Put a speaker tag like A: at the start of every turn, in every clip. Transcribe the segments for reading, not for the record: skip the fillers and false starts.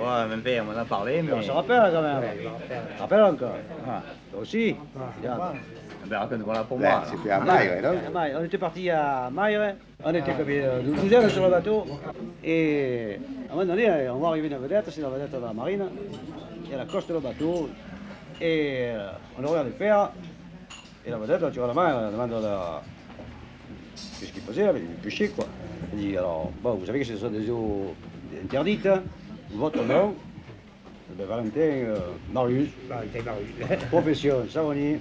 A: Ouais, mon père m'en a parlé, mais...
B: On se rappelle quand même. Rappelle encore. Ah, toi aussi.
A: Ben, raconte-moi pour moi.
C: C'était à Maille, non?
B: On était parti à Maille, on était comme une douzaine sur le bateau. Et à un moment donné, on va arriver dans la vedette, c'est la vedette de la marine. Et elle accoste le bateau. Et on le regarde faire. Et la vedette, tu vois la main, elle demande qu'est-ce qu'il faisait, il pêchait quoi. Elle dit alors, bon, vous savez que ce sont des eaux interdites, hein. Votre nom, ben, Valentin Marius, profession savonnier.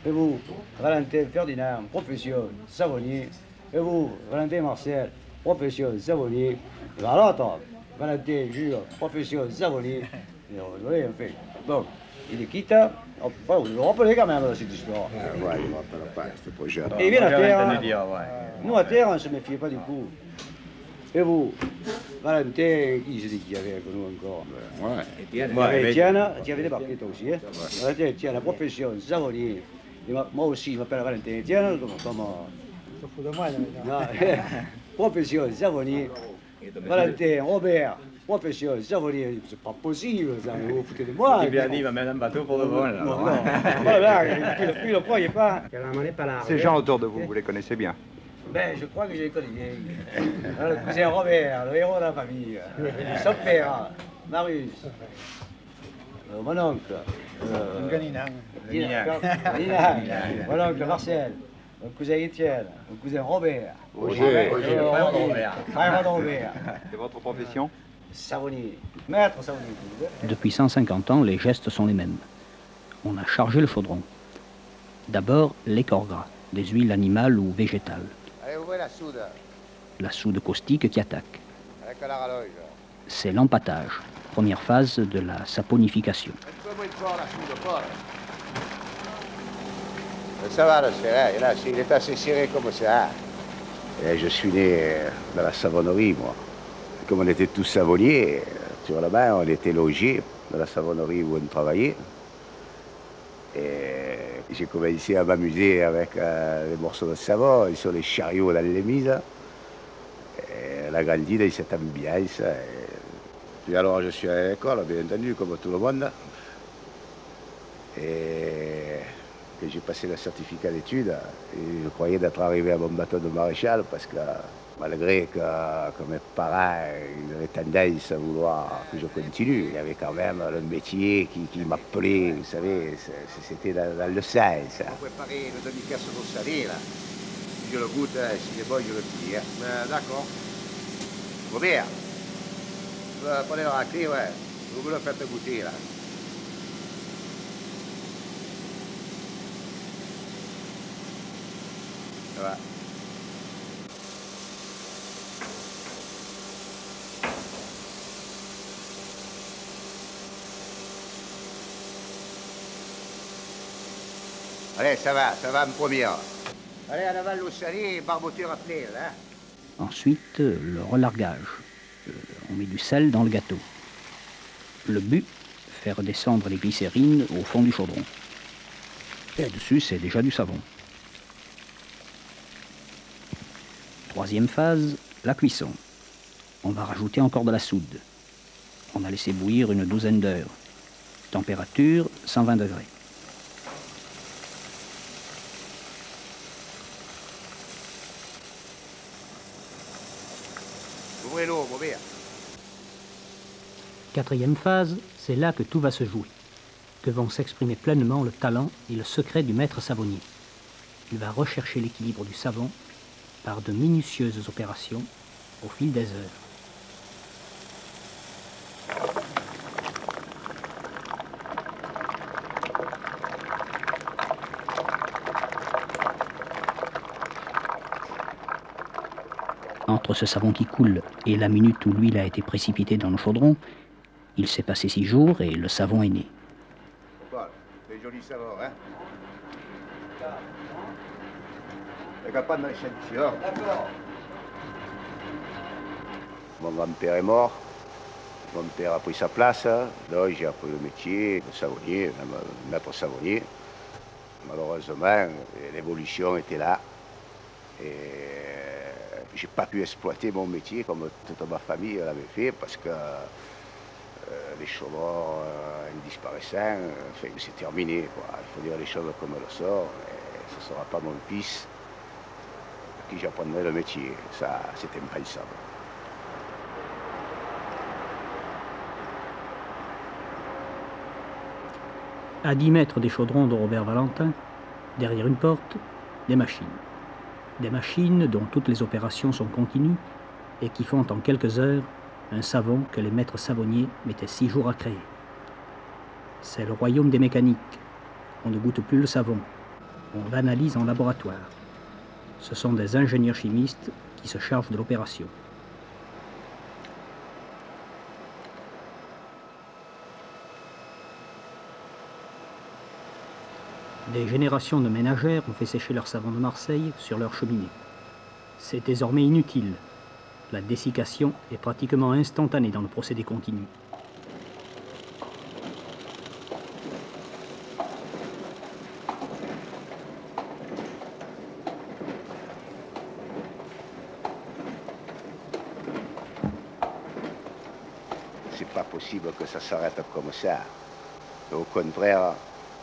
B: Et vous, Valentin Ferdinand, profession savonnier. Et vous, Valentin Marcel, profession savonnier. Et ben alors, attends, Valentin Jules, profession savonnier. Et on rigolait, on fait. Bon, il est quitte. Oh, vous vous rappelez quand même cette histoire.
C: Ouais, je ne me rappelle pas, c'était pas jeune.
B: Et il vient à terre.
A: J'avais entendu dire, ouais.
B: Nous, à terre, on ne se méfiait pas du coup. Et vous, Valentin, qui se dit qu'il y avait avec nous encore?
C: Ouais.
B: Il y avait Étienne, tu avais débarqué toi aussi. Hein? Valentin Étienne, la profession, savonnier. Et moi aussi, je m'appelle Valentin Étienne. Comme,
D: Se fout de moi, là.
B: profession, savonnier. Valentin Robert, profession, savonnier. C'est pas possible, ça, vous vous foutez de moi.
A: Il bien dit, il va mettre un bateau pour de bon, là.
B: Non, non. Voilà, puis le croyez pas.
E: Ces gens autour de vous, vous les connaissez bien?
B: Ben, je crois que je les connais bien. Le cousin Robert, le héros de la famille. Son père, Marius. Mon oncle.
D: Ganina.
B: Nina. Mon oncle Marcel. Mon cousin Étienne. Mon cousin Robert.
C: Roger.
A: Frère de Robert.
B: Frère de Robert.
E: Et votre profession?
B: Savonnier. Maître savonnier.
F: Depuis 150 ans, les gestes sont les mêmes. On a chargé le chaudron. D'abord, les corps gras, des huiles animales ou végétales.
C: Allez, ouvrez la soude,
F: La soude caustique qui attaque.
C: avec la raloge.
F: C'est l'empâtage, première phase de la saponification.
C: Un peu moins fort, la soude, fort. Ça va, le serré, là, il est assez serré comme ça. Et je suis né dans la savonnerie, moi. Comme on était tous savonniers, sur la main, on était logés dans la savonnerie où on travaillait. Et j'ai commencé à m'amuser avec les morceaux de savon sur les chariots dans les mises. Et elle a grandi dans cette ambiance. Puis alors je suis à l'école, bien entendu, comme tout le monde. Et j'ai passé le certificat d'études. Et je croyais d'être arrivé à mon bateau de maréchal parce que malgré que mes parents ils avaient tendance à vouloir que je continue, il y avait quand même le métier qui m'appelait, vous savez, c'était dans le sang, ça. On préparer le demi-casse au salé, là. Je le goûte, s'il est bon, je le dis. D'accord. Robert, prenez le raclé, ouais. Vous me le faites goûter, là. Ça va. Allez, ça va me première. Allez, en avant l'eau salée et barboteur à plein, là.
F: Ensuite, le relargage. On met du sel dans le gâteau. Le but, faire descendre les glycérines au fond du chaudron. Et dessus, c'est déjà du savon. Troisième phase, la cuisson. On va rajouter encore de la soude. On a laissé bouillir une douzaine d'heures. Température 120 degrés.
C: Ouvrez l'eau, Robert.
F: Quatrième phase, c'est là que tout va se jouer, que vont s'exprimer pleinement le talent et le secret du maître savonnier. Il va rechercher l'équilibre du savon par de minutieuses opérations au fil des heures. Entre ce savon qui coule et la minute où l'huile a été précipitée dans le chaudron, il s'est passé 6 jours et le savon est né.
C: Paul, c'est joli savon, hein? Il n'y a pas de l'échantillon. D'accord. Mon grand-père est mort. Mon père a pris sa place. Donc j'ai appris le métier de savonnier, même maître savonnier. Malheureusement, l'évolution était là. Et j'ai pas pu exploiter mon métier comme toute ma famille l'avait fait parce que les chaudrons disparaissant, enfin, c'est terminé, quoi. Il faut dire les choses comme elles sont, et ce ne sera pas mon fils à qui j'apprendrai le métier. Ça, c'est impensable.
F: À 10 mètres des chaudrons de Robert Valentin, derrière une porte, des machines. Des machines dont toutes les opérations sont continues et qui font en quelques heures un savon que les maîtres savonniers mettaient 6 jours à créer. C'est le royaume des mécaniques. On ne goûte plus le savon. On l'analyse en laboratoire. Ce sont des ingénieurs chimistes qui se chargent de l'opération. Des générations de ménagères ont fait sécher leur savon de Marseille sur leur cheminée. C'est désormais inutile. La dessiccation est pratiquement instantanée dans le procédé continu.
C: C'est pas possible que ça s'arrête comme ça. Au contraire,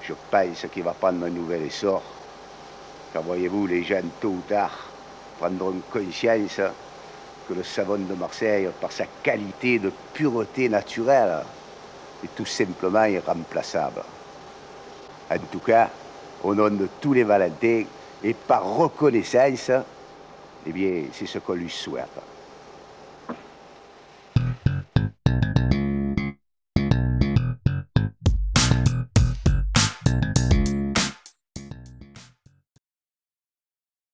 C: je pense qu'il va prendre un nouvel essor. Car voyez-vous, les jeunes, tôt ou tard, prendront conscience que le savon de Marseille, par sa qualité de pureté naturelle, est tout simplement irremplaçable. En tout cas, au nom de tous les Valentins, et par reconnaissance, eh bien, c'est ce qu'on lui souhaite.